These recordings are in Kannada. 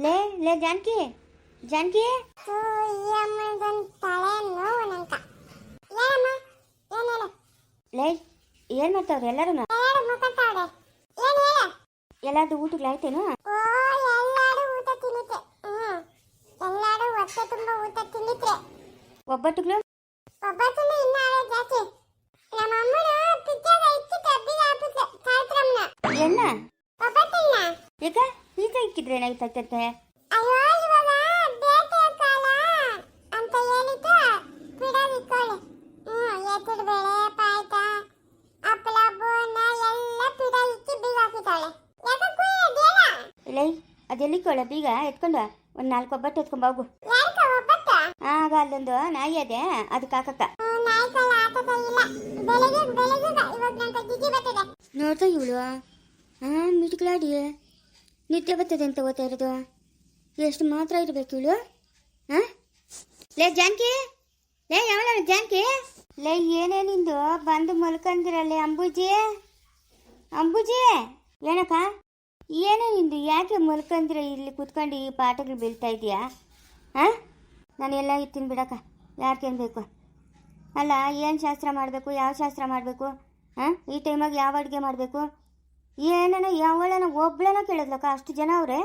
ಲೇ ಲೇ ಜಾನಕಿ ಜಾನಕಿ ಲೇ ಏನ್ ಮಾಡ್ತಾವ್ರಿ ಎಲ್ಲರೂ ಎಲ್ಲಾರ್ದು ಊಟಗಳು ಆಯ್ತೇನು ಒಬ್ಬಟ್ಟುಗಳು ಎನ್ನ ಈಗ ಈಗ ಇಕ್ಕಿದ್ರೆ ಏನಾಯ್ತೈತೆ ಲೈ ಅದೆಲ್ಲಿಕ್ಕೋಳ ಬೀಗ ಎತ್ಕೊಂಡು ಒಂದು 4 ಒಬ್ಬಟ್ಟು ಎತ್ಕೊಂಡ್ ಹೋಗು ಆಗ ಅಲ್ಲೊಂದು ನಾಯಿ ಅದೇ ಅದಕ್ಕೆ ಹಾಕಕ್ಕ ನೋಡ್ತಾ ಇವಳು ಮಿಟ್ಕಲಾಡಿ ನಿದ್ದೆ ಬರ್ತದೆ ಅಂತ ಓದ್ತಾ ಇರೋದು ಎಷ್ಟು ಮಾತ್ರ ಇರಬೇಕು ಇವಳು ಲೇ ಜಾನಕಿ ಲೇ ಯಾವಳ ಜಾನಕಿ ಲೇ ಏನೇ ನಿಂದು ಬಂದು ಮಲ್ಕಂದಿರಲ್ಲೇ ಅಂಬುಜಿ ಅಂಬುಜಿ ಏನಕ್ಕ ಏನೇ ನಿಂದು ಯಾಕೆ ಮಲ್ಕಂದಿರ ಇಲ್ಲಿ ಕುತ್ಕೊಂಡು ಈ ಪಾಠಗಳು ಬೀಳ್ತಾ ಇದೆಯಾ ನಾನು ಎಲ್ಲ ಇತ್ತೀನಿ ಬಿಡಕ್ಕ ಯಾರ್ಕೇನು ಬೇಕು ಅಲ್ಲ ಏನು ಶಾಸ್ತ್ರ ಮಾಡಬೇಕು ಯಾವ ಶಾಸ್ತ್ರ ಮಾಡಬೇಕು ಈ ಟೈಮಾಗ ಯಾವ ಅಡುಗೆ ಮಾಡಬೇಕು ಏನನ ಯಾವಳನ ಒಬ್ಳನ ಕೇಳಿದ್ಲಕ್ಕ ಅಷ್ಟು ಜನ ಅವ್ರೆ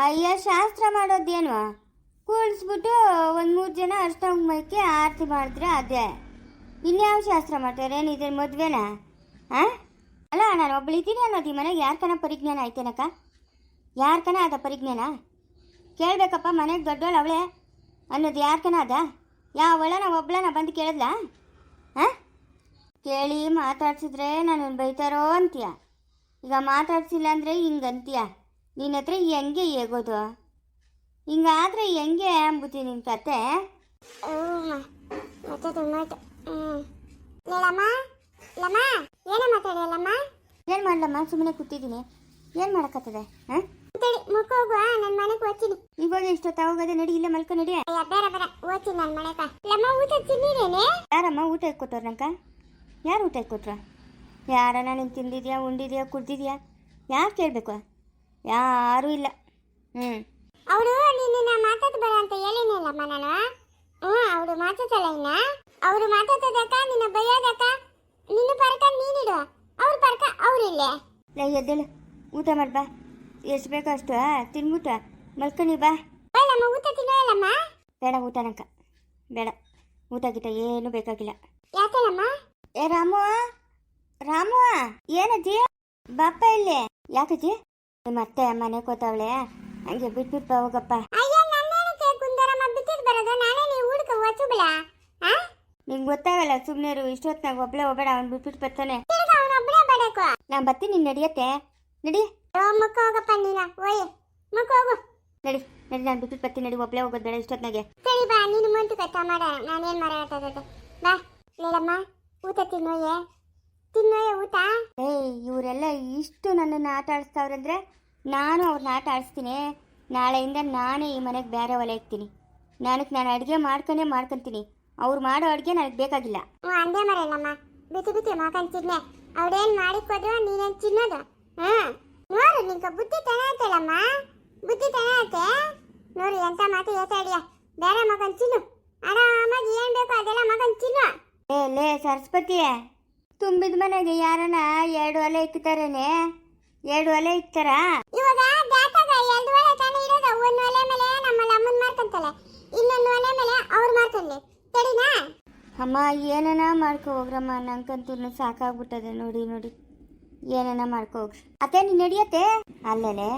ಅಯ್ಯ ಶಾಸ್ತ್ರ ಮಾಡೋದೇನು ಕೂಡಿಸ್ಬಿಟ್ಟು ಒಂದು 3 ಜನ ಅಷ್ಟಾಂಗ ಮೈಕೆ ಆರತಿ ಮಾಡಿದ್ರೆ ಅದೇ ಇನ್ಯಾವ ಶಾಸ್ತ್ರ ಮಾಡ್ತಾರೆ ಏನಿದೆ ಮದುವೆನಾ ಅಲ್ಲ ನಾನು ಒಬ್ಬಳಿದ್ದೀನಿ ಅನ್ನೋದು ಈ ಮನೆಗೆ ಯಾರ್ಕನ ಪರಿಜ್ಞಾನ ಐತೇನಕ್ಕ ಯಾರ್ಕನ ಅದ ಪರಿಜ್ಞಾನ ಕೇಳಬೇಕಪ್ಪ ಮನೆಗೆ ದೊಡ್ಡವಳು ಅವಳೆ ಅನ್ನೋದು ಯಾರ್ಕನ ಅದ ಯಾವಳನ ಒಬ್ಳನ ಬಂದು ಕೇಳಿದ್ಲ ಕೇಳಿ ಮಾತಾಡ್ಸಿದ್ರೆ ನಾನು ಬೈತಾರೋ ಅಂತೀಯ ಈಗ ಮಾತಾಡ್ಸಿಲ್ಲ ಅಂದರೆ ಹಿಂಗಂತೀಯ ನಿನ್ನ ಹತ್ರ ಹೆಂಗೆ ಹೇಗೋದು ಹಿಂಗಾದ್ರೆ ಹೆಂಗೆ ಅಂಬುತ್ತಿ ನಿನ್ನ ಕತೆ ಏನು ಮಾಡ್ಲಮ್ಮ ಸುಮ್ಮನೆ ಕೂತಿದ್ದೀನಿ ಏನು ಮಾಡಕತ್ತದೆ ಇವಾಗ ಇಷ್ಟೊತ್ತು ಹೋಗೋದೆ ನಡಿ ಇಲ್ಲ ಮಲ್ಕೊ ನಡಿ ಯಾರಮ್ಮ ಊಟ ಇಟ್ಕೊಟ್ಟವ್ರ ನಂಕ ಯಾರು ಊಟ ಇಟ್ಕೊಟ್ರ ಯಾರನ್ನ ನೀನು ತಿಂದಿದ್ಯಾ ಉಂಡಿದ್ಯಾ ಕುಡ್ದಿದ್ಯಾ ಯಾರು ಕೇಳಬೇಕು ಯಾರೂ ಇಲ್ಲ ಅವಳು ನಿನ್ನ ಮಾತಾಡ ಬರ ಅಂತ ಹೇಳಿನಲ್ಲಮ್ಮ ನಾನು ಅವಳು ಮಾತಾಡಲ್ಲ ಇನ್ನ ಅವರು ಮಾತಾಡೋದಕ್ಕ ನಿನ್ನ ಬೈಯೋದಕ್ಕ ನಿನ್ನ ಪರಕ ನೀನಿಡು ಅವ್ರ ಪರಕ ಅವ್ರಿಲ್ಲೇ ಎದ್ದೇಳು ಊಟ ಮಾಡಿ ಬಾ ಎಷ್ಟು ಬೇಕೋ ಅಷ್ಟು ತಿನ್ಬಿಟ್ಟು ಮಲ್ಕೊನಿ ಬಾ ನಮ್ಮ ಊಟ ತಿನ್ನೋಲ್ಲಮ್ಮ ಬೇಡ ಊಟ ನಂಕ ಬೇಡ ಊಟ ಗೀಟ ಏನು ಬೇಕಾಗಿಲ್ಲ ಯಾಕೇನಮ್ಮ ಏ ರಾಮು ರಾಮು ಏನಜ್ಜಿ ಬಾಪ ಇಲ್ಲಿ ಯಾಕಜ್ಜಿ ನಿಮ್ಮ ಅತ್ತೆ ಮನೆ ಕೂತವಳೆ ಹಂಗೆ ಬಿಟ್ಬಿಟ್ಟು ಬಾ ಹೋಗಪ್ಪ ಅಯ್ಯ ನನ್ನೇನಕ್ಕೆ ಕುಂದರಮ್ಮ ಬಿಟ್ಟಿದ್ದು ಬರೋದು ನಾನೇ ನೀವು ಊಟಕ್ಕೆ ಒಚ್ಚುಬಿಡ ನಿಂಗೆ ಗೊತ್ತಾಗಲ್ಲ ಸುಮ್ಮನೆ ಇಷ್ಟೊತ್ತಿನಾಗ ಒಬ್ಳೆ ಹೋಗಬೇಡ ಅವ್ನು ಬಿಟ್ಬಿಟ್ಟು ಬರ್ತಾನೆ ಅವನೊಬ್ಬಳೇ ಬರಬೇಕು ನಾನು ಬರ್ತೀನಿ ನೀನು ನಡಿಯತ್ತೆ ನಡಿ ಮುಕ್ಕ ಹೋಗಪ್ಪ ನೀನ ಓಯ್ ಮುಕ್ಕ ಹೋಗು ನಡಿ ನಡಿ ನಾನು ಬಿಟ್ಬಿಟ್ಟು ಬರ್ತೀನಿ ನಡಿ ಒಬ್ಳೆ ಹೋಗೋದು ಬೇಡ ಇಷ್ಟೊತ್ತಿನಾಗೆ ಸರಿ ಬಾ ನೀನು ಮುಂಟು ಕಟ್ಟ ಮಾಡ ನಾನೇನು ಮಾರಾಟದ ಬಾ ನೀಡಮ್ಮ ಊಟ ತಿನ್ನೋಯೆ ಊಟ ಇವರೆಲ್ಲ ಇಷ್ಟು ನನ್ನನ್ನು ಆಟ ಆಡಿಸ್ತಾವ್ರಂದ್ರೆ ನಾನು ಅವ್ರನ್ನ ಆಟ ಆಡಿಸ್ತೀನಿ ನಾಳೆಯಿಂದ ನಾನೇ ಈ ಮನೆಗೆ ಬೇರೆ ಒಲೆ ಇಕ್ತೀನಿ ನಾನು ಅಡುಗೆ ಮಾಡ್ಕೊತೀನಿ ಅವ್ರು ಮಾಡೋ ಅಡುಗೆ ನನಗೆ ಬೇಕಾಗಿಲ್ಲ ಅಂದೇ ಮರಲ್ಲಮ್ಮ ಬಿಟ್ಟು ಮಾಕಂತಿದ್ನೆ ಅವಳೇನು ಮಾಡಿಕೊದ್ರು ನೀನೇನು ತಿನ್ನೋದು ನೋಡು ನಿಂಗೆ ಬುದ್ಧಿ ತನತ್ತಲ್ಲಮ್ಮ ಬುದ್ಧಿ ತನತ್ತೆ ನೋಡು ಎಂತ ಮಾತು ಹೇಳ್ತಾಡಿಯ ಬೇರೆ ಮಗನ್ ತಿನ್ನು ಆರಾಮಾಗಿ ಏನು ಬೇಕೋ ಅದೆಲ್ಲ ಮಗನ್ ತಿನ್ನು ಲೇ ಸರಸ್ವತಿ ತುಂಬಿದ ಮನೆಗೆ ಯಾರನ್ನ 2 ಒಲೆ ಇಕ್ತಾರೇನೆ 2 ಒಲೆ ಇಕ್ತಾರ ಇವಾಗ ದಾತಾಗ 2 ಒಲೆ ತಾನೇ ಇರೋದು ಒಂದು ಒಲೆ ಮೇಲೆ ನಮ್ಮ ಅಮ್ಮನ ಮಾಡ್ಕೊಂತಲೆ ಇನ್ನೊಂದು ಒಲೆ ಮೇಲೆ ಅವ್ರು ಮಾಡ್ಕೊಂಡ್ಲಿ ಸರಿನಾ ಅಮ್ಮ ಏನನ ಮಾಡ್ಕೊ ಹೋಗ್ರಮ್ಮ ನಂಗಂತೂ ಸಾಕಾಗ್ಬಿಟ್ಟದೆ ನೋಡಿ ಏನನ ಮಾಡ್ಕೊ ಹೋಗ್ರಿ ಅತ್ತೆ ನೀನು ನಡಿಯತ್ತೆ ಅಲ್ಲೇ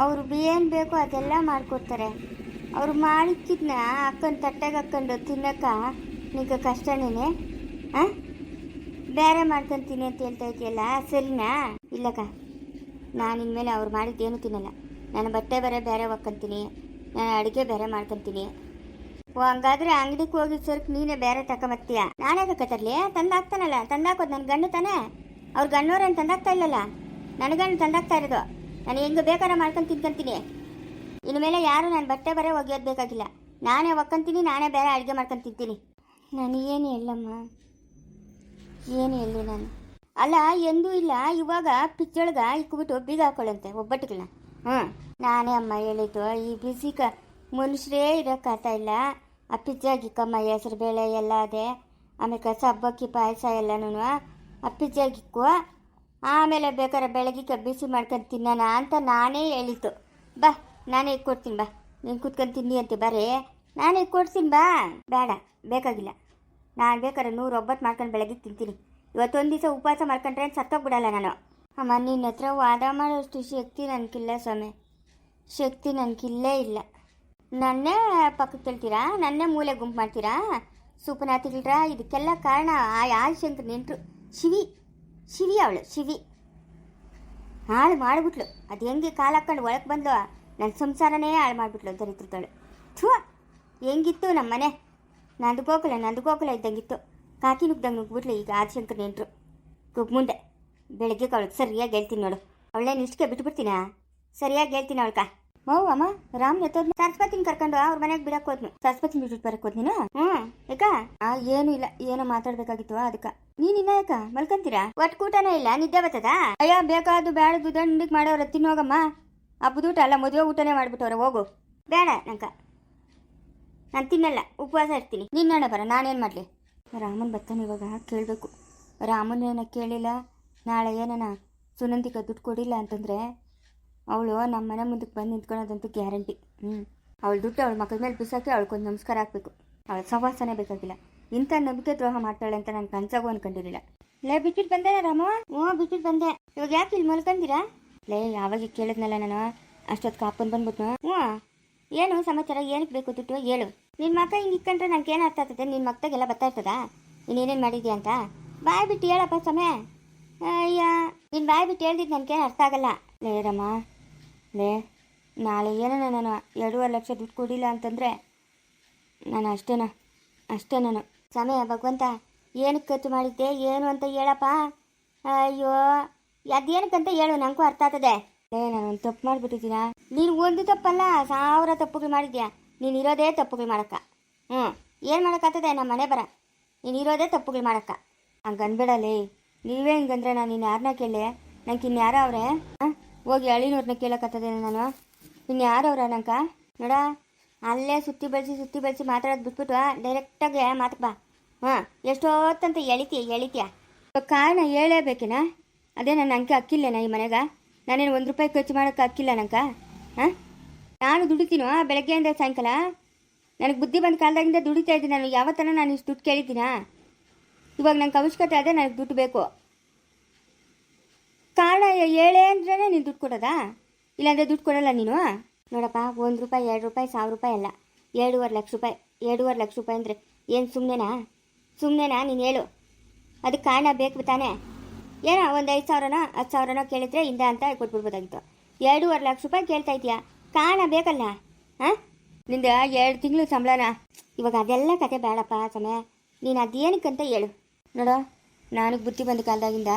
ಅವರು ಏನು ಬೇಕೋ ಅದೆಲ್ಲ ಮಾಡಿಕೊಡ್ತಾರೆ ಅವ್ರು ಮಾಡಿಕ್ಕಿದ್ನ ಅಕ್ಕನ ತಟ್ಟೆಗೆ ಹಾಕ್ಕೊಂಡು ತಿನ್ನಕ್ಕ ನಿಂಗೆ ಕಷ್ಟನೇನೆ ಬೇರೆ ಮಾಡ್ಕೊತೀನಿ ಅಂತ ಹೇಳ್ತಾ ಇದೆಯಲ್ಲ ಸರಿನಾ ಇಲ್ಲಕ್ಕ ನಾನು ಇನ್ಮೇಲೆ ಅವ್ರು ಮಾಡಿದ್ದೇನು ತಿನ್ನಲ್ಲ ನಾನು ಬಟ್ಟೆ ಬೇರೆ ಒಕ್ಕಂತೀನಿ ನಾನು ಅಡುಗೆ ಬೇರೆ ಮಾಡ್ಕೊತೀನಿ ಹಂಗಾದ್ರೆ ಅಂಗಡಿಗೆ ಹೋಗಿ ಸರಕು ನೀನೇ ಬೇರೆ ತಗೊಂಬರ್ತೀಯ ನಾನೇ ತರಲಿ ತಂದಾಕ್ತಾನಲ್ಲ ತಂದಾಕೋದು ನನ್ನ ಗಂಡು ತಾನೆ ಅವ್ರ ಗಣ್ಣವ್ರೇನು ತಂದಾಕ್ತಾ ಇಲ್ಲಲ್ಲ ನನ್ನ ಗಂಡು ತಂದಾಕ್ತಾ ಇರೋದು ನಾನು ಹೆಂಗೆ ಬೇಕಾದ್ರೆ ಮಾಡ್ಕೊಂಡು ತಿನ್ಕೊಂತೀನಿ ಇನ್ಮೇಲೆ ಯಾರು ನಾನು ಬಟ್ಟೆ ಒಗೆಯೋದು ಬೇಕಾಗಿಲ್ಲ ನಾನೇ ಒಕ್ಕಂತೀನಿ ನಾನೇ ಬೇರೆ ಅಡುಗೆ ಮಾಡ್ಕೊಂಡು ತಿಂತೀನಿ ನಾನು ಏನು ಹೇಳಮ್ಮ ಏನು ಹೇಳಿ ನಾನು ಅಲ್ಲ ಎಂದೂ ಇಲ್ಲ ಇವಾಗ ಪಿಚ್ಚೊಳಗ ಇಕ್ಬಿಟ್ಟು ಬೀಗ ಹಾಕೊಳ್ಳಂತೆ ಒಬ್ಬಟ್ಟುಗಳನ್ನ ಹ್ಞೂ ನಾನೇ ಅಮ್ಮ ಹೇಳಿದ್ದು ಈ ಬಿಸಿಕ ಮನುಷ್ಯರೇ ಇರೋಕ್ಕಾಗ್ತಾ ಇಲ್ಲ. ಆ ಪಿಜ್ಜಾ ಗಿಕ್ಕಮ್ಮ ಹೆಸರು ಬೇಳೆ ಎಲ್ಲ ಅದೇ, ಆಮೇಲೆ ಸಬ್ಬಕ್ಕಿ ಪಾಯಸ ಎಲ್ಲನೂ ಆ ಪಿಜ್ಜಾ ಗಿಕ್ಕು. ಆಮೇಲೆ ಬೇಕಾದ್ರೆ ಬೆಳಗ್ಗೆ ಬಿಸಿ ಮಾಡ್ಕೊಂಡು ತಿನ್ನೋಣ ಅಂತ ನಾನೇ ಹೇಳಿತ್ತು. ಬಾ ನಾನೇ ಕೊಡ್ತೀನಿ, ಬಾ ನೀನು ಕುತ್ಕೊಂಡು ತಿನ್ನಿ ಅಂತೆ ಬರೀ ನಾನೇ ಕೊಡ್ತೀನಿ ಬಾ. ಬೇಡ ಬೇಕಾಗಿಲ್ಲ, ನಾನು ಬೇಕಾದ್ರೆ 109 ಮಾಡ್ಕೊಂಡು ಬೆಳಗ್ಗೆ ತಿಂತೀನಿ. ಇವತ್ತೊಂದು ದಿವಸ ಉಪವಾಸ ಮಾಡ್ಕೊಂಡ್ರೆ ಸತ್ತೋಗ್ಬಿಡಲ್ಲ ನಾನು. ಅಮ್ಮ ನಿನ್ನ ಹತ್ರ ವಾದ ಮಾಡೋಷ್ಟು ಶಕ್ತಿ ನನಗಿಲ್ಲ ಸ್ವಾಮಿ, ಶಕ್ತಿ ನನಗಿಲ್ಲೇ ಇಲ್ಲ. ನನ್ನೇ ಪಕ್ಕಕ್ಕೆ ಕೇಳ್ತೀರಾ, ನನ್ನೇ ಮೂಲೆ ಗುಂಪು ಮಾಡ್ತೀರಾ, ಸುಪನಾತಿಗಳ್ರ. ಇದಕ್ಕೆಲ್ಲ ಕಾರಣ ಆ ಆದಿಶಂಕರ್ ನೆಂಟರು ಶಿವಿ ಅವಳು ಶಿವಿ ಹಾಳು ಮಾಡಿಬಿಟ್ಲು. ಅದು ಹೆಂಗೆ ಕಾಲು ಹಾಕೊಂಡು ಒಳಗೆ ಬಂದು ನನ್ನ ಸಂಸಾರನೇ ಹಾಳು ಮಾಡಿಬಿಟ್ಲು ದರಿದ್ರದವಳು. ಥೂ ಹೆಂಗಿತ್ತು ನಮ್ಮ ಮನೆ, ನಂದು ಗೋಕುಲ ಇದ್ದಂಗಿತ್ತು. ಕಾಕಿ ನುಗ್ದಂಗೆ ನುಗ್ಬಿಟ್ಲು ಈಗ ಆದಿಶಂಕರ್ ನೆಂಟರು. ಮುಂದೆ ಬೆಳಗ್ಗೆ ಅವಳಿಗೆ ಸರಿಯಾಗಿ ಹೇಳ್ತೀನಿ ನೋಡು. ಅವಳೇ ನಿಷ್ಠಕ್ಕೆ ಬಿಟ್ಬಿಡ್ತೀನಾ, ಸರಿಯಾಗಿ ಹೇಳ್ತೀನಿ ಅವಳ್ಕ. ಅಮ್ಮ ರಾಮ್ ಎತ್ತೋದ್ ಸರಸ್ವತಿನ ಕರ್ಕೊಂಡು ಅವ್ರ ಮನೆಗೆ ಬಿಡಕ್ಕೆ ಹೋದ್ನು. ಸರಸ್ವತಿನ ಬಿಟ್ಬಿಟ್ಟು ಬರಕ್ಕೆ ಹೋದ್ ನೀನು? ಯಾಕ? ಏನು ಇಲ್ಲ, ಏನೋ ಮಾತಾಡ್ಬೇಕಾಗಿತ್ತು ಅದಕ್ಕೆ. ನೀನ್ ಇನ್ನ ಯಾಕ ಮಲ್ಕೊಂತೀರಾ? ಒಟ್ಟು ಕೂಟನೇ ಇಲ್ಲ, ನಿದ್ದೆ ಬರ್ತದ? ಅಯ್ಯ ಬೇಕಾದು ಬ್ಯಾಡದು ದಂಡಿಗೆ ಮಾಡೋರ ತಿನ್ನೋಗಮ್ಮ. ಹಬ್ಬದ ಊಟ ಅಲ್ಲ, ಮದುವೆ ಊಟನೇ ಮಾಡ್ಬಿಟ್ಟವ್ರೆ. ಹೋಗು. ಬೇಡ ನಂಕ, ನಾನು ತಿನ್ನಲ್ಲ, ಉಪವಾಸ ಇರ್ತೀನಿ. ನಿನ್ನಣ್ಣ ಬರ, ನಾನೇನು ಮಾಡಲಿ? ರಾಮನ್ ಬರ್ತಾನೆ ಇವಾಗ, ಕೇಳಬೇಕು. ರಾಮನೇನ ಕೇಳಿಲ್ಲ, ನಾಳೆ ಏನನ ಸುನಂದಿಕ ದುಡ್ಡು ಕೊಡಿಲ್ಲ ಅಂತಂದರೆ ಅವಳು ನಮ್ಮ ಮನೆ ಮುಂದಕ್ಕೆ ಬಂದು ನಿಂತ್ಕೊಳ್ಳೋದಂತೂ ಗ್ಯಾರಂಟಿ. ಅವಳು ದುಡ್ಡು ಅವಳ ಮಕ್ಕಳ ಮೇಲೆ ಬಿಸಾಕಿ ಅವಳಿಗೊಂದು ನಮಸ್ಕಾರ ಹಾಕಬೇಕು. ಅವಳ ಸವಾಸನೇ ಬೇಕಾಗಿಲ್ಲ. ಇಂಥ ನಂಬಿಕೆ ದ್ರೋಹ ಮಾಡ್ತಾಳೆ ಅಂತ ನಾನು ಕನ್ಸಾಗೂ ಅನ್ಕೊಂಡಿರಲಿಲ್ಲ. ಲೇ ಬಿಟ್ಬಿಟ್ಟು ಬಂದೆ ರಾಮ? ಬಿಟ್ಬಿಟ್ಟು ಬಂದೆ. ಇವಾಗ ಯಾಕೆ ಇಲ್ಲಿ ಮಲ್ಕೊಂಡಿರಾ? ಲೇ ಯಾವಾಗ ಕೇಳಿದ್ನಲ್ಲ ನಾನು, ಅಷ್ಟೊತ್ತು ಕಾಪನ್ ಬಂದ್ಬಿಟ್ನು. ಏನು ಸಮಾಚಾರ, ಏನಕ್ಕೆ ಬೇಕು ದುಡ್ಡು ಹೇಳು. ನಿನ್ನ ಮಕ್ಕ ಹಿಂಗೆ ಇಕ್ಕೊಂಡ್ರೆ ನನಗೆ ಏನು ಅರ್ಥ ಆಗ್ತದೆ? ನಿನ್ನ ಮಕ್ಕಳಿಗೆಲ್ಲ ಬರ್ತಾ ಇರ್ತದಾ ನೀನೇನೇನು ಮಾಡಿದ್ಯಾ ಅಂತ? ಬಾಯ್ ಬಿಟ್ಟು ಹೇಳಪ್ಪ ಸಮಯ. ಅಯ್ಯ ನೀನು ಬಾಯ್ ಬಿಟ್ಟು ಹೇಳ್ದಿದ್ದು ನನಗೇನು ಅರ್ಥ ಆಗಲ್ಲ. ಲೇ ರಮ್ಮ, ಲೇ ನಾಳೆ ಏನೋ ನಾನು 2.5 ಲಕ್ಷ ದುಡ್ಡು ಕೊಡಿಲ್ಲ ಅಂತಂದರೆ ನಾನು ಅಷ್ಟೇ ನಾನು ಸಮಯ. ಭಗವಂತ ಏನಕ್ಕೆ ಖರ್ಚು ಮಾಡಿದ್ದೆ ಏನು ಅಂತ ಹೇಳಪ್ಪ. ಅಯ್ಯೋ ಅದೇನಕ್ಕಂತ ಹೇಳು, ನನಗೂ ಅರ್ಥ ಆಗ್ತದೆ. ನಾನು ಒಂದು ತಪ್ಪು ಮಾಡಿಬಿಟ್ಟಿದ್ದೀನ. ನೀನು ಒಂದು ತಪ್ಪಲ್ಲ 1000 ತಪ್ಪುಗಳು ಮಾಡಿದ್ಯಾ. ನೀನು ಇರೋದೇ ತಪ್ಪುಗಳು ಮಾಡಕ್ಕ. ಏನು ಮಾಡೋಕ್ಕಾಗ್ತದೆ? ನಮ್ಮ ಮನೆ ಬರ, ನೀನು ಇರೋದೇ ತಪ್ಪುಗಳು ಮಾಡಕ್ಕ. ಹಂಗೆ ಅನ್ಬೇಡಲೇ. ನೀವೇ ಹಿಂಗಂದ್ರೆ ನಾನು ಇನ್ನು ಯಾರನ್ನ ಕೇಳಿ? ನಂಗೆ ಇನ್ಯಾರ ಅವ್ರೆ? ಹೋಗಿ ಅಳಿನವ್ರನ್ನ ಕೇಳೋಕ್ಕತ್ತದೆ ನಾನು. ಇನ್ಯಾರವ್ರ ನಂಕ? ನೋಡ, ಅಲ್ಲೇ ಸುತ್ತಿ ಬೆಳೆಸಿ ಮಾತಾಡೋದು ಬಿಟ್ಬಿಟ್ಟು ಡೈರೆಕ್ಟಾಗಿ ಮಾತಕ್ಕೆ ಬಾ. ಎಷ್ಟೊತ್ತಂತ ಎಳಿತೀಯ. ಕಾರಣ ಹೇಳೇಬೇಕೇನಾ? ಅದೇ ನನ್ನ ಅಂಕೆ ಅಕ್ಕಿಲ್ಲೇನಾ ಈ ಮನೆಗೆ? ನಾನೇನು 1 ರೂಪಾಯಿ ಖರ್ಚು ಮಾಡೋಕ್ಕೆ ಅಕ್ಕಿಲ್ಲ ನಂಕ? ನಾನು ದುಡಿತೀನೋ ಬೆಳಗ್ಗೆಯಿಂದ ಸಾಯಂಕಾಲ. ನನಗೆ ಬುದ್ಧಿ ಬಂದ ಕಾಲದಾಗಿಂದ ದುಡಿತಾ ಇದ್ದೀನಿ ನಾನು. ಯಾವತ್ತನ ನಾನು ಇಷ್ಟು ದುಡ್ಡು ಕೇಳಿದ್ದೀನಾ? ಇವಾಗ ನಂಗೆ ಅವಶ್ಯಕತೆ ಅದೇ, ನನಗೆ ದುಡ್ಡು ಬೇಕು. ಕಾರಣ ಹೇಳೇ ಅಂದ್ರೇ ನೀನು ದುಡ್ಡು ಕೊಡೋದಾ? ಇಲ್ಲಾಂದರೆ ದುಡ್ಡು ಕೊಡೋಲ್ಲ ನೀನು? ನೋಡಪ್ಪ, 1 ರೂಪಾಯಿ 2 ರೂಪಾಯಿ 1000 ರೂಪಾಯಿ ಅಲ್ಲ, 2.5 ಲಕ್ಷ ರೂಪಾಯಿ. 2.5 ಲಕ್ಷ ರೂಪಾಯಿ ಅಂದರೆ ಏನು ಸುಮ್ಮನೆನಾ ನೀನು ಹೇಳು. ಅದಕ್ಕೆ ಕಾರಣ ಬೇಕು ತಾನೇ? ಏನೋ ಒಂದು 5,000ನೋ 10,000ನೋ ಕೇಳಿದ್ರೆ ಇಂದ ಅಂತ ಕೊಟ್ಬಿಡ್ಬೋದಾಗಿತ್ತು. 2.5 ಲಕ್ಷ ರೂಪಾಯಿ ಕೇಳ್ತಾ ಇದೆಯಾ? ಕಾರಣ ಬೇಕಲ್ಲ. ನಿಂದ 2 ತಿಂಗಳು ಸಂಬಳನ. ಇವಾಗ ಅದೆಲ್ಲ ಕತೆ ಬೇಡಪ್ಪ ಸಮಯ. ನೀನು ಅದೇನಕ್ಕಂತ ಹೇಳು. ನೋಡೋ, ನನಗೆ ಬುದ್ಧಿ ಬಂದ ಕಾಲದಾಗಿಂದ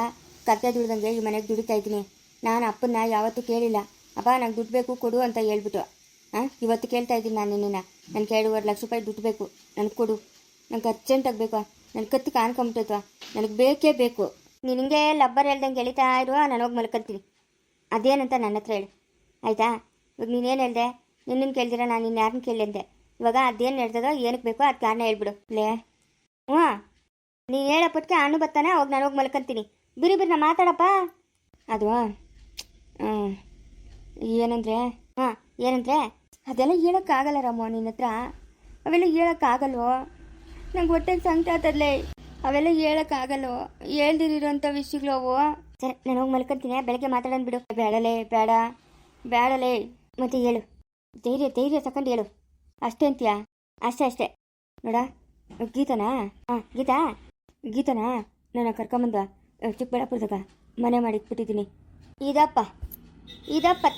ಕತ್ತೆ ದುಡ್ದಂಗೆ ಈ ಮನೆಗೆ ದುಡಿತಾ ಇದ್ದೀನಿ. ನಾನು ಅಪ್ಪನ್ನ ಯಾವತ್ತೂ ಕೇಳಿಲ್ಲ, ಅಪ್ಪ ನಂಗೆ ದುಡ್ಡು ಬೇಕು ಕೊಡು ಅಂತ ಹೇಳ್ಬಿಟ್ಟು. ಇವತ್ತು ಕೇಳ್ತಾ ಇದ್ದೀನಿ ನಾನು ನಿನ್ನ. ನನಗೆ 2.5 ಲಕ್ಷ ರೂಪಾಯಿ ದುಡ್ಡು ಬೇಕು, ನನಗೆ ಕೊಡು. ನನಗೆ ಅರ್ಜೆಂಟಾಗಿ ಬೇಕು. ನನ್ನ ಕತ್ತು ಕಾಣ್ಕೊಂಬಿಟ್ಟೈತವ, ನನಗೆ ಬೇಕೇ ಬೇಕು. ನೀನು ಹಿಂಗೆ ಲಬ್ಬರ್ ಹೇಳ್ದಂಗೆ ಎಳಿತಾ ಇರುವ, ನಾನು ಹೋಗಿ ಮಲ್ಕೊಂತೀನಿ. ಅದೇನಂತ ನನ್ನ ಹತ್ರ ಹೇಳು ಆಯಿತಾ? ಇವಾಗ ನೀನೇನು ಹೇಳಿದೆ? ನಿನ್ನನ್ನು ಕೇಳ್ದಿರ ನಾನು ಇನ್ನು ಯಾರನ್ನ ಕೇಳಿದ್ದೆ? ಇವಾಗ ಅದೇನು ಹೇಳ್ತದೋ ಏನಕ್ಕೆ ಬೇಕೋ ಅದು ಕಾರಣ ಹೇಳ್ಬಿಡು. ಲೇ ನೀನು ಹೇಳಪ್ಪಕ್ಕೆ ಹಣ್ಣು ಬರ್ತಾನೆ, ಅವಾಗ ನಾನು ಹೋಗಿ ಮಲ್ಕೊಂತೀನಿ. ಬಿರಿ ನಾ ಮಾತಾಡಪ್ಪ. ಅದು ಏನಂದ್ರೆ ಅದೆಲ್ಲ ಹೇಳೋಕ್ಕಾಗಲ್ಲ ರಾಮು ನಿನ್ನ ಹತ್ರ. ಅವೆಲ್ಲ ಹೇಳೋಕ್ಕಾಗಲ್ವೋ? ನಂಗೆ ಹೊಟ್ಟೆಗೆ ಸಂಕಟ ಆಗ್ತದಲೇ. ಅವೆಲ್ಲ ಹೇಳೋಕ್ಕಾಗಲ್ವೋ? ಹೇಳ್ದಿರೋಂಥ ವಿಷಯಗಳು ಅವು. ಸರಿ, ನಾನು ಹೋಗಿ ಮಲ್ಕೊಂತೀನಿ, ಬೆಳಗ್ಗೆ ಮಾತಾಡೋಣ ಬಿಡು. ಬೇಡಲೇ ಮತ್ತೆ ಹೇಳು. ಧೈರ್ಯ ತಗೊಂಡು ಹೇಳು. ಅಷ್ಟೇ ಅಂತೀಯಾ? ಅಷ್ಟೇ ನೋಡ. ಗೀತನಾ ನಾನು ಕರ್ಕೊಂಬಂದ ಚಿಕ್ಕಬಳ್ಳಾಪುರದಾಗ ಮನೆ ಮಾಡಿ ಇಟ್ಬಿಟ್ಟಿದ್ದೀನಿ. ಇದಪ್ಪ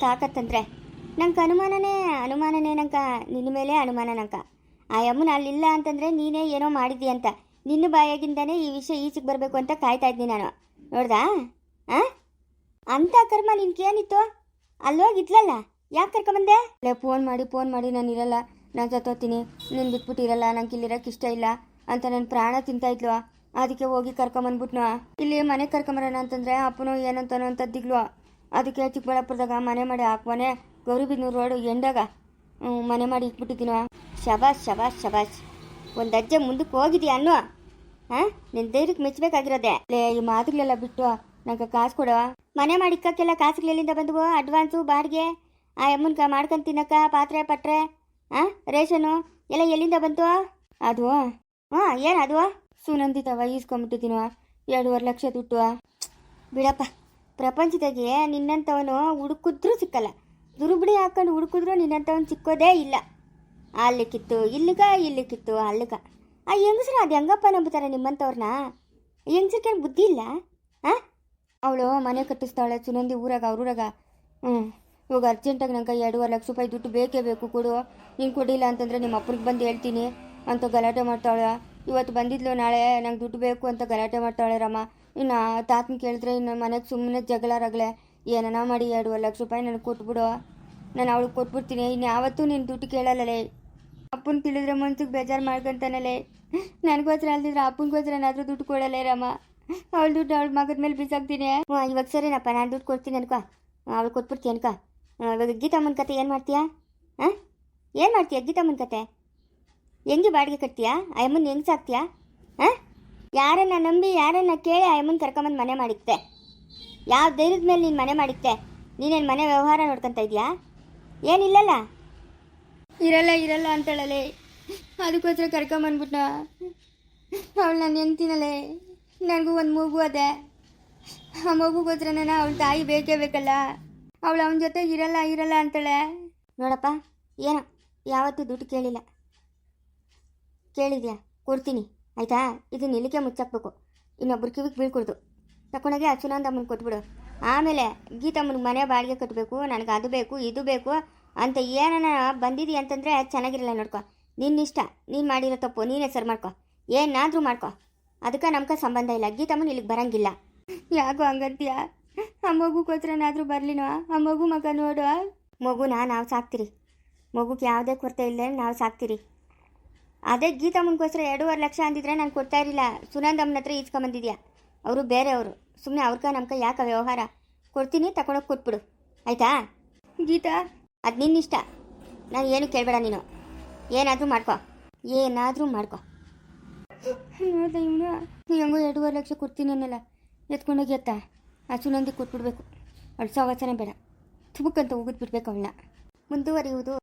ತಾಕತ್ತಂದ್ರೆ ನಂಗೆ ಅನುಮಾನನೇ ನಂಗೆ ನಿನ್ನ ಮೇಲೆ ಅನುಮಾನ. ನಂಗೆ ಆ ಅಮ್ಮನ ಅಲ್ಲಿಲ್ಲ ಅಂತಂದರೆ ನೀನೇ ಏನೋ ಮಾಡಿದ್ದೀಯ ಅಂತ ನಿನ್ನ ಬಾಯಾಗಿಂದಾನೇ ಈ ವಿಷಯ ಈಚೆಗೆ ಬರಬೇಕು ಅಂತ ಕಾಯ್ತಾ ಇದ್ದೀನಿ ನಾನು. ನೋಡ್ದಾ? ಅಂಥ ಕರ್ಮ ನಿನ್ಗೇನಿತ್ತು? ಅಲ್ಲೋಗಿದ್ಲಲ್ಲ, ಯಾಕೆ ಕರ್ಕೊಂಬಂದೆ? ಅಲ್ಲೇ ಫೋನ್ ಮಾಡಿ ನಾನು ಇರಲ್ಲ, ನಾನು ಸತ್ತೋಗ್ತೀನಿ, ನೀನು ಬಿಟ್ಬಿಟ್ಟಿರಲ್ಲ, ನಂಗೆ ಇಲ್ಲಿರೋಕ್ಕೆ ಇಷ್ಟ ಇಲ್ಲ ಅಂತ ನನ್ನ ಪ್ರಾಣ ತಿಂತಾಯಿದ್ಲು. ಅದಕ್ಕೆ ಹೋಗಿ ಕರ್ಕೊಂಬಂದ್ಬಿಟ್ನು. ಇಲ್ಲಿ ಮನೆಗೆ ಕರ್ಕೊಂಬರೋಣ ಅಂತಂದರೆ ಅಪ್ಪನೋ ಏನಂತಾನೋ ಅಂತದ್ದಿಗ್ಲು. ಅದಕ್ಕೆ ಚಿಕ್ಕಬಳ್ಳಾಪುರದಾಗ ಮನೆ ಮಾಡಿ ಹಾಕ್ವಾನೆ ಗೌರಿಬಿದನೂರು ರೋಡು ಎಂಡಾಗ ಮನೆ ಮಾಡಿ ಇಟ್ಬಿಟ್ಟಿದ್ದೀನೋ. ಶಬಾಷ್ ಶಬಾಷ್ ಶಬಾಷ್. ಒಂದು ಅಜ್ಜೆ ಮುಂದಕ್ಕೆ ಹೋಗಿದೀಯ ಅನ್ನೋ. ಹಾಂ, ನಿನ್ನ ಧೈರ್ಯಕ್ಕೆ ಮೆಚ್ಚಬೇಕಾಗಿರೋದೆ. ಲೇ, ಈ ಮಾತುಗಳೆಲ್ಲ ಬಿಟ್ಟು ನಂಗೆ ಕಾಸು ಕೊಡೋ. ಮನೆ ಮಾಡಿಕ್ಕೆಲ್ಲ ಕಾಸುಗಳು ಎಲ್ಲಿಂದ ಬಂದವು? ಅಡ್ವಾನ್ಸು, ಬಾಡಿಗೆ, ಆ ಅಮ್ಮನ್ಕ ಮಾಡ್ಕೊಂಡು ತಿನ್ನಕ್ಕ, ಪಾತ್ರೆ ಪಟ್ರೆ, ರೇಷನು ಎಲ್ಲ ಎಲ್ಲಿಂದ ಬಂತು? ಅದು ಏನು ಅದು? ಸುನಂದಿತವ ಈಸ್ಕೊಂಬಿಟ್ಟಿದ್ದೀನೋ 2.5 ಲಕ್ಷ ದುಡ್ಡು. ಬಿಡಪ್ಪ, ಪ್ರಪಂಚದಾಗೆ ನಿನ್ನಂಥವನು ಹುಡುಕಿದ್ರೂ ಸಿಕ್ಕಲ್ಲ. ದುರುಬಡಿ ಹಾಕೊಂಡು ಹುಡುಕಿದ್ರು ನಿನ್ನಂಥವನು ಸಿಕ್ಕೋದೇ ಇಲ್ಲ. ಅಲ್ಲಿಕ್ಕಿತ್ತು ಇಲ್ಲಿಗ, ಇಲ್ಲಿಕ್ಕಿತ್ತು ಅಲ್ಲಿಗ. ಆ ಹೆಂಗಸ್ರು ಅದು ಹೆಂಗಪ್ಪ ನಂಬುತ್ತಾರೆ ನಿಮ್ಮಂಥವ್ರನ್ನ? ಹೆಂಗಸ್ರಿಗೇನು ಬುದ್ಧಿ ಇಲ್ಲ? ಅವಳು ಮನೆ ಕಟ್ಟಿಸ್ತಾಳೆ ಸುನಂದಿ ಊರಾಗ, ಅವ್ರೂರಾಗ. ಇವಾಗ ಅರ್ಜೆಂಟಾಗಿ ನಂಗೆ 2.5 ಲಕ್ಷ ರೂಪಾಯಿ ದುಡ್ಡು ಬೇಕೇ ಬೇಕು, ಕೊಡು. ನೀನು ಕೊಡಿಲ್ಲ ಅಂತಂದರೆ ನಿಮ್ಮ ಅಪ್ಪನಿಗೆ ಬಂದು ಹೇಳ್ತೀನಿ ಅಂತ ಗಲಾಟೆ ಮಾಡ್ತಾಳೆ. ಇವತ್ತು ಬಂದಿದ್ಲು, ನಾಳೆ ನಂಗೆ ದುಡ್ಡು ಬೇಕು ಅಂತ ಗಲಾಟೆ ಮಾಡ್ತಾಳೆ ರಮ್ಮ. ಇನ್ನು ತಾತನ ಕೇಳಿದ್ರೆ ಇನ್ನು ಮನೆಗೆ ಸುಮ್ಮನೆ ಜಗಳ ರಗಳೆ. ಏನನ ಮಾಡಿ 2.5 ಲಕ್ಷ ರೂಪಾಯಿ ನನಗೆ ಕೊಟ್ಬಿಡು, ನಾನು ಅವಳಿಗೆ ಕೊಟ್ಬಿಡ್ತೀನಿ. ಇನ್ನು ಯಾವತ್ತೂ ನೀನು ದುಡ್ಡು ಕೇಳಲ್ಲಲೇ. ಅಪ್ಪನ ತಿಳಿದ್ರೆ ಮನ್ಸಿಗೆ ಬೇಜಾರು ಮಾಡ್ಕೊಂತಾನಲ್ಲೇ. ನನಗೋಸ್ಕರ ಅಲ್ದಿದ್ರೆ ಅಪ್ಪನಿಗೋಸ್ಕರ ಏನಾದರೂ ದುಡ್ಡು ಕೊಡಲ್ಲೇ ರಮ್ಮ. ಅವಳು ದುಡ್ಡು ಅವಳ ಮಗದ ಮೇಲೆ ಬಿಸಾಕ್ತೀನಿ. ಇವಾಗ ಸರಿನಪ್ಪ, ನಾನು ದುಡ್ಡು ಕೊಡ್ತೀನಿ ಅನ್ಕೋ, ಅವಳು ಕೊಟ್ಬಿಡ್ತೀನಿ ಅನ್ಕೋ. ಇವಾಗ ಗೀತಮ್ಮನ ಕತೆ ಏನು ಮಾಡ್ತೀಯಾ? ಏನು ಮಾಡ್ತೀಯ ಗೀತಮ್ಮನ ಕತೆ? ಹೆಂಗೆ ಬಾಡಿಗೆ ಕಟ್ತೀಯಾ? ಆ ಅಮ್ಮನ ಹೆಂಗೆ ಸಾಕ್ತೀಯಾ? ಯಾರನ್ನ ನಂಬಿ ಯಾರನ್ನ ಕೇಳಿ ಆ ಅಮ್ಮನ ಕರ್ಕೊಂಬಂದು ಮನೆ ಮಾಡಿಕ್ತೆ? ಯಾವ ಧೈರ್ಯದ ಮೇಲೆ ನೀನು ಮನೆ ಮಾಡಿಕ್ತೆ? ನೀನೇನು ಮನೆ ವ್ಯವಹಾರ ನೋಡ್ಕೊತ ಇದೆಯಾ? ಏನಿಲ್ಲಲ್ಲ. ಇರಲ್ಲ ಅಂತೇಳಲೆ, ಅದಕ್ಕೋಸ್ಕರ ಕರ್ಕೊಂಬಂದ್ಬಿಟ್ಟ. ಅವಳು ನಾನು ಹೆಂಗ್ತೀನಲ್ಲೇ. ನನಗೂ ಒಂದು ಮಗು ಅದೇ. ಆ ಮಗುಗೋಸ್ಕರ ನಾನು ಅವಳ ತಾಯಿ ಬೇಕೇ ಬೇಕಲ್ಲ. ಅವಳು ಅವನ ಜೊತೆ ಇರಲ್ಲ ಅಂತಾಳೆ. ನೋಡಪ್ಪ, ಏನೋ ಯಾವತ್ತೂ ದುಡ್ಡು ಕೇಳಿಲ್ಲ. ಕೇಳಿದ್ಯಾ? ಕೊಡ್ತೀನಿ ಆಯಿತಾ? ಇದನ್ನ ಇಲ್ಲಿಗೆ ಮುಚ್ಚಾಕ್ಬೇಕು, ಇನ್ನೊಬ್ರು ಕಿವಿಗೆ ಬೀಳ್ಕೊಡ್ದು. ತಕೊಂಡೋಗಿ ಆ ಸುನಂದಮ್ಮನ ಕೊಟ್ಬಿಡು. ಆಮೇಲೆ ಗೀತಮ್ಮನಿಗೆ ಮನೆ ಬಾಡಿಗೆ ಕಟ್ಟಬೇಕು, ನನಗೆ ಅದು ಬೇಕು ಇದು ಬೇಕು ಅಂತ ಏನನ ಬಂದಿದ್ದೀ ಅಂತಂದರೆ ಚೆನ್ನಾಗಿರಲ್ಲ. ನೋಡ್ಕೊ, ನಿನ್ನಿಷ್ಟ. ನೀನು ಮಾಡಿರೋ ತಪ್ಪು ನೀನೇ ಸರಿ ಮಾಡ್ಕೊ, ಏನಾದರೂ ಮಾಡ್ಕೊ. ಅದಕ್ಕೆ ನಮ್ಗೆ ಸಂಬಂಧ ಇಲ್ಲ. ಗೀತಮ್ಮನ ಇಲ್ಲಿಗೆ ಬರೋಂಗಿಲ್ಲ. ಯಾಕೋ ಹಂಗಂತೀಯ? ಆ ಮಗುಗೋಸ್ಕರನಾದರೂ ಬರಲಿನೋ? ಆ ಮಗು ಮಗ ನೋಡು. ಮಗುನ ನಾವು ಸಾಕ್ತೀರಿ, ಮಗುಗೆ ಯಾವುದೇ ಕೊರತೆ ಇಲ್ಲ, ನಾವು ಸಾಕ್ತೀರಿ. ಅದೇ ಗೀತಮ್ಮನಿಗೋಸ್ಕರ 2.5 ಲಕ್ಷ ಅಂದಿದ್ರೆ ನಾನು ಕೊಡ್ತಾ ಇರಲಿಲ್ಲ. ಸುನಂದಮ್ಮನ ಹತ್ರ ಈಸ್ಕೊಂಬಂದಿದ್ಯಾ? ಅವರು ಬೇರೆಯವರು. ಸುಮ್ಮನೆ ಅವ್ರಕ ನಮ್ಗೆ ಯಾಕೆ ವ್ಯವಹಾರ? ಕೊಡ್ತೀನಿ, ತಗೊಂಡೋಗಿ ಕೊಟ್ಬಿಡು ಆಯಿತಾ? ಗೀತಾ, ಅದು ನಿನ್ನಿಷ್ಟ. ನಾನು ಏನು ಕೇಳಬೇಡ. ನೀನು ಏನಾದರೂ ಮಾಡ್ಕೊ. ನೋಡ್ದೆ ಇವನು ಹೆಂಗೋ 2.5 ಲಕ್ಷ ಕೊಡ್ತೀನಿ ಅನ್ನಲ್ಲ, ಎತ್ಕೊಂಡೋಗಿ ಎತ್ತ ಆ ಸುನಂದಿ ಕೊಟ್ಬಿಡ್ಬೇಕು. ಅವಳು ಸವಾಸನೆ ಬೇಡ, ತುಬಕ್ಕಂತ ಹೋಗಿದ್ಬಿಡ್ಬೇಕು ಅವಳನ್ನ. ಮುಂದುವರಿಯುವುದು